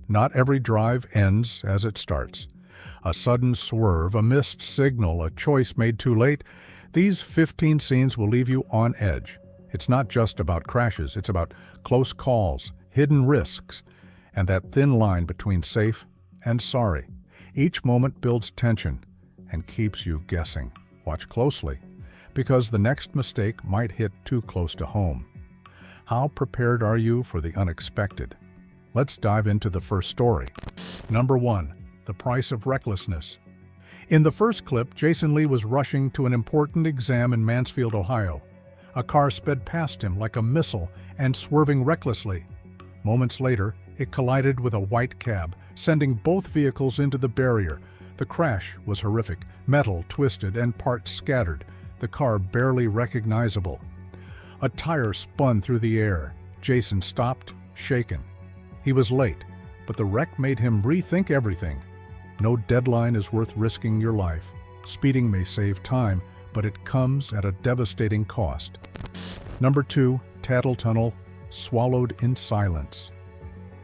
Not every drive ends as it starts. A sudden swerve, a missed signal, a choice made too late, these 15 scenes will leave you on edge. It's not just about crashes, it's about close calls, hidden risks, and that thin line between safe and sorry. Each moment builds tension and keeps you guessing. Watch closely, because the next mistake might hit too close to home. How prepared are you for the unexpected? Let's dive into the first story. Number 1. The price of recklessness. In the first clip, Jason Lee was rushing to an important exam in Mansfield, Ohio. A car sped past him like a missile and swerving recklessly. Moments later, it collided with a white cab, sending both vehicles into the barrier. The crash was horrific, metal twisted and parts scattered, the car barely recognizable. A tire spun through the air. Jason stopped, shaken. He was late, but the wreck made him rethink everything. No deadline is worth risking your life. Speeding may save time, but it comes at a devastating cost. Number 2. Tattle Tunnel, swallowed in silence.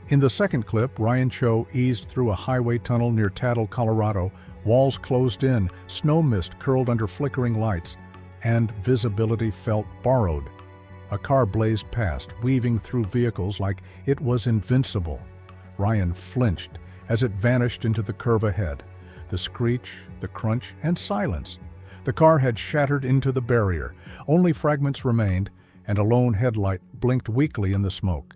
In the second clip, Ryan Cho eased through a highway tunnel near Tattle, Colorado. Walls closed in, snow mist curled under flickering lights, and visibility felt borrowed. A car blazed past, weaving through vehicles like it was invincible. Ryan flinched as it vanished into the curve ahead. The screech, the crunch, and silence. The car had shattered into the barrier. Only fragments remained, and a lone headlight blinked weakly in the smoke.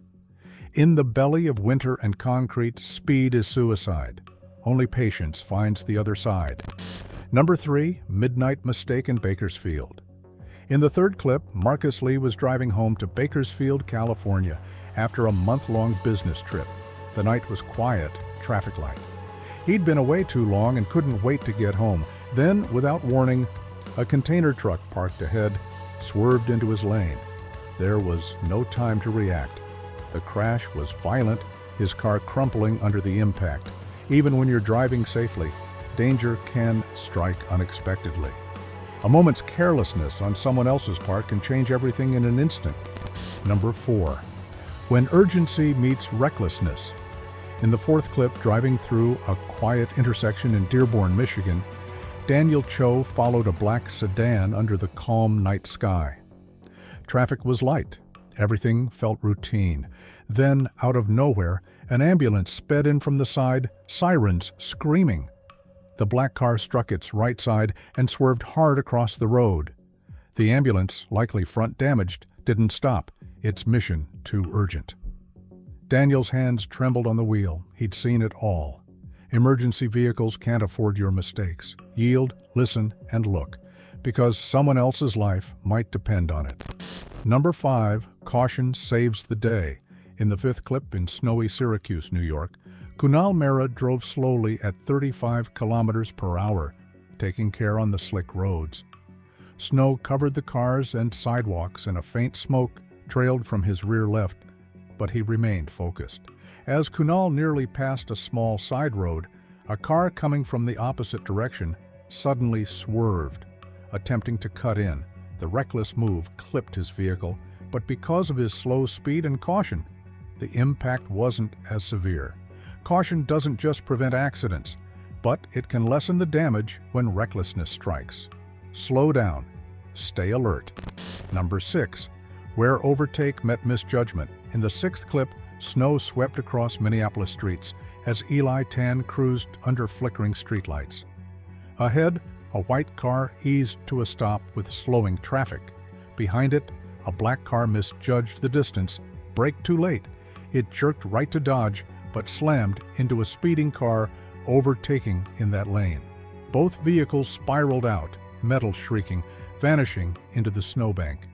In the belly of winter and concrete, speed is suicide. Only patience finds the other side. Number 3. Midnight mistake in Bakersfield. In the third clip, Marcus Lee was driving home to Bakersfield, California, after a month-long business trip. The night was quiet, traffic light. He'd been away too long and couldn't wait to get home. Then, without warning, a container truck parked ahead, swerved into his lane. There was no time to react. The crash was violent, his car crumpling under the impact. Even when you're driving safely, danger can strike unexpectedly. A moment's carelessness on someone else's part can change everything in an instant. Number 4. When urgency meets recklessness. In the fourth clip, driving through a quiet intersection in Dearborn, Michigan, Daniel Cho followed a black sedan under the calm night sky. Traffic was light. Everything felt routine. Then, out of nowhere, an ambulance sped in from the side, sirens screaming. The black car struck its right side and swerved hard across the road. The ambulance, likely front damaged, didn't stop, its mission too urgent. Daniel's hands trembled on the wheel. He'd seen it all. Emergency vehicles can't afford your mistakes. Yield, listen, and look, because someone else's life might depend on it. Number 5. Caution saves the day. In the fifth clip, in snowy Syracuse, New York, Kunal Mehra drove slowly at 35 kilometers per hour, taking care on the slick roads. Snow covered the cars and sidewalks, and a faint smoke trailed from his rear left, but he remained focused. As Kunal nearly passed a small side road, a car coming from the opposite direction suddenly swerved, attempting to cut in. The reckless move clipped his vehicle, but because of his slow speed and caution, the impact wasn't as severe. Caution doesn't just prevent accidents, but it can lessen the damage when recklessness strikes. Slow down. Stay alert. Number 6. Where overtake met misjudgment. In the sixth clip, snow swept across Minneapolis streets as Eli Tan cruised under flickering streetlights. Ahead, a white car eased to a stop with slowing traffic. Behind it, a black car misjudged the distance, braked too late. It jerked right to dodge, but slammed into a speeding car, overtaking in that lane. Both vehicles spiraled out, metal shrieking, vanishing into the snowbank.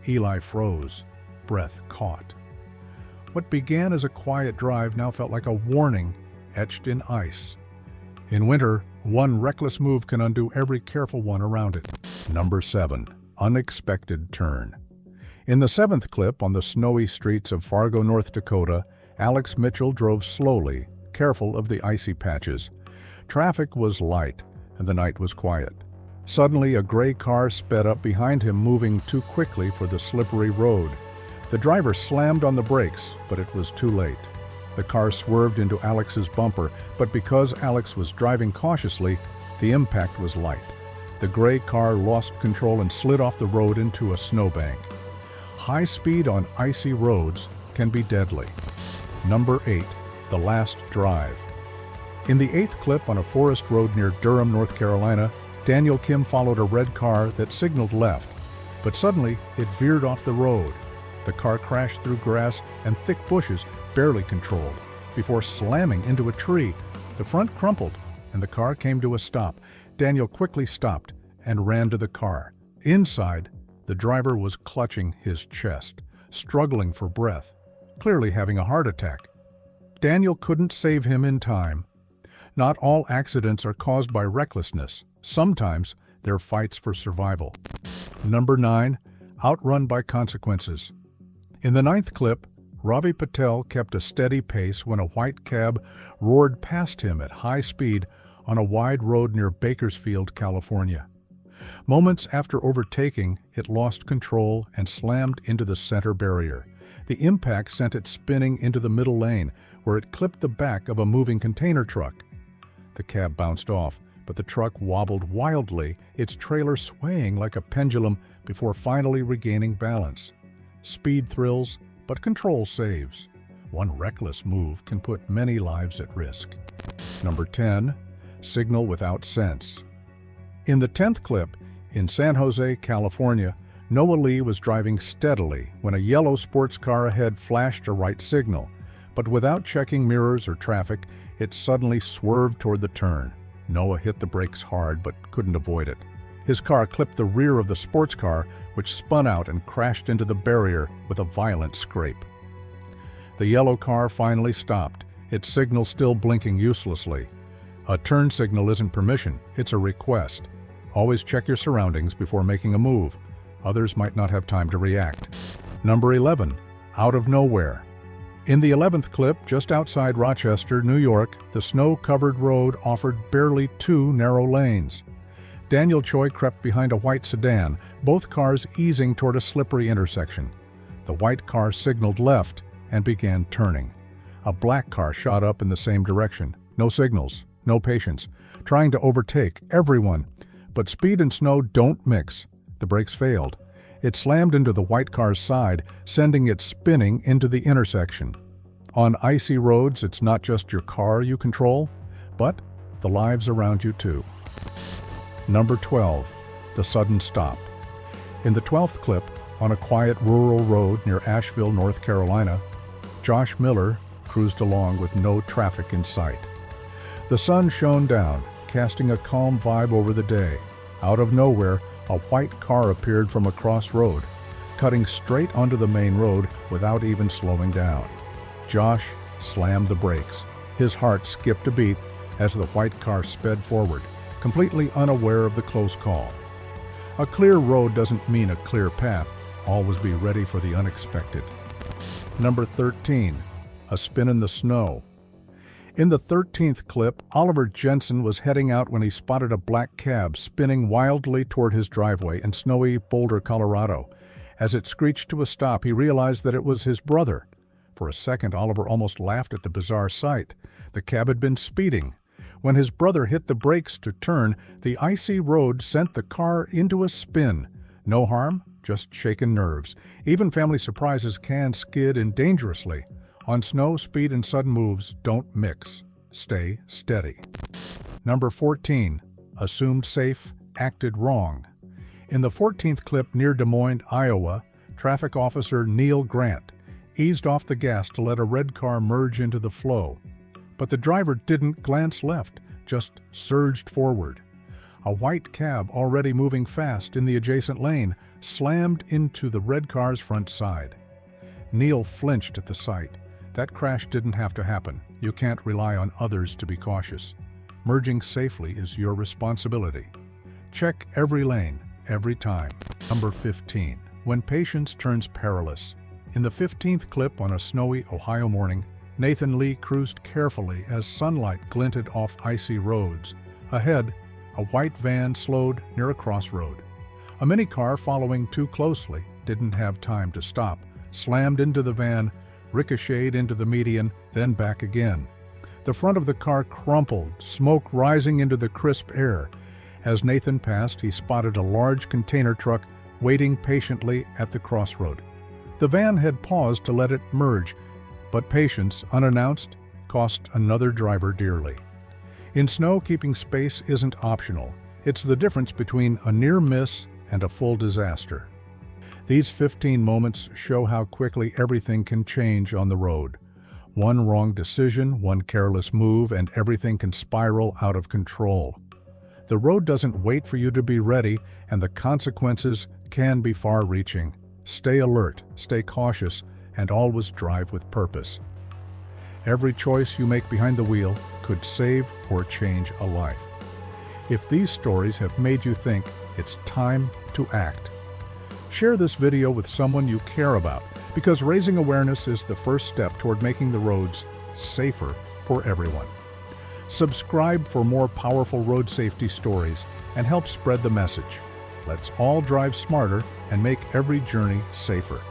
Eli froze, breath caught. What began as a quiet drive now felt like a warning etched in ice. In winter, one reckless move can undo every careful one around it. Number 7. Unexpected turn. In the seventh clip, on the snowy streets of Fargo, North Dakota, Alex Mitchell drove slowly, careful of the icy patches. Traffic was light, and the night was quiet. Suddenly, a gray car sped up behind him, moving too quickly for the slippery road. The driver slammed on the brakes, but it was too late. The car swerved into Alex's bumper, but because Alex was driving cautiously, the impact was light. The gray car lost control and slid off the road into a snowbank. High speed on icy roads can be deadly. Number 8. The Last Drive. In the 8th clip on a forest road near Durham, North Carolina, Daniel Kim followed a red car that signaled left, but suddenly it veered off the road. The car crashed through grass and thick bushes, barely controlled, before slamming into a tree. The front crumpled, and the car came to a stop. Daniel quickly stopped and ran to the car. Inside, the driver was clutching his chest, struggling for breath, clearly having a heart attack. Daniel couldn't save him in time. Not all accidents are caused by recklessness. Sometimes they're fights for survival. Number 9. Outrun by consequences. In the 9th clip, Ravi Patel kept a steady pace when a white cab roared past him at high speed on a wide road near Bakersfield, California. Moments after overtaking, it lost control and slammed into the center barrier. The impact sent it spinning into the middle lane, where it clipped the back of a moving container truck. The cab bounced off, but the truck wobbled wildly, its trailer swaying like a pendulum before finally regaining balance. Speed thrills, but control saves. One reckless move can put many lives at risk. Number 10. Signal without sense. In the 10th clip, in San Jose, California, Noah Lee was driving steadily when a yellow sports car ahead flashed a right signal, but without checking mirrors or traffic, it suddenly swerved toward the turn. Noah hit the brakes hard but couldn't avoid it. His car clipped the rear of the sports car, which spun out and crashed into the barrier with a violent scrape. The yellow car finally stopped, its signal still blinking uselessly. A turn signal isn't permission, it's a request. Always check your surroundings before making a move. Others might not have time to react. Number 11. Out of nowhere. In the 11th clip, just outside Rochester, New York, the snow-covered road offered barely 2 narrow lanes. Daniel Choi crept behind a white sedan, both cars easing toward a slippery intersection. The white car signaled left and began turning. A black car shot up in the same direction. No signals, no patience, trying to overtake everyone. But speed and snow don't mix. The brakes failed. It slammed into the white car's side, sending it spinning into the intersection. On icy roads, it's not just your car you control, but the lives around you too. Number 12. The sudden stop. In the 12th clip, on a quiet rural road near Asheville, North Carolina, Josh Miller cruised along with no traffic in sight. The sun shone down, casting a calm vibe over the day. Out of nowhere, a white car appeared from across road, cutting straight onto the main road without even slowing down. Josh slammed the brakes. His heart skipped a beat as the white car sped forward, completely unaware of the close call. A clear road doesn't mean a clear path. Always be ready for the unexpected. Number 13. A spin in the snow. In the 13th clip, Oliver Jensen was heading out when he spotted a black cab spinning wildly toward his driveway in snowy Boulder, Colorado. As it screeched to a stop, he realized that it was his brother. For a second, Oliver almost laughed at the bizarre sight. The cab had been speeding. When his brother hit the brakes to turn, the icy road sent the car into a spin. No harm, just shaken nerves. Even family surprises can skid in dangerously. On snow, speed and sudden moves don't mix. Stay steady. Number 14. Assumed safe, acted wrong. In the 14th clip near Des Moines, Iowa, traffic officer Neil Grant eased off the gas to let a red car merge into the flow. But the driver didn't glance left, just surged forward. A white cab, already moving fast in the adjacent lane, slammed into the red car's front side. Neil flinched at the sight. That crash didn't have to happen. You can't rely on others to be cautious. Merging safely is your responsibility. Check every lane, every time. Number 15. When patience turns perilous. In the 15th clip on a snowy Ohio morning, Nathan Lee cruised carefully as sunlight glinted off icy roads. Ahead, a white van slowed near a crossroad. A minicar following too closely didn't have time to stop, slammed into the van, ricocheted into the median, then back again. The front of the car crumpled, smoke rising into the crisp air. As Nathan passed, he spotted a large container truck waiting patiently at the crossroad. The van had paused to let it merge, but patience, unannounced, cost another driver dearly. In snow, keeping space isn't optional. It's the difference between a near miss and a full disaster. These 15 moments show how quickly everything can change on the road. One wrong decision, one careless move, and everything can spiral out of control. The road doesn't wait for you to be ready, and the consequences can be far-reaching. Stay alert, stay cautious, and always drive with purpose. Every choice you make behind the wheel could save or change a life. If these stories have made you think, it's time to act. Share this video with someone you care about, because raising awareness is the first step toward making the roads safer for everyone. Subscribe for more powerful road safety stories and help spread the message. Let's all drive smarter and make every journey safer.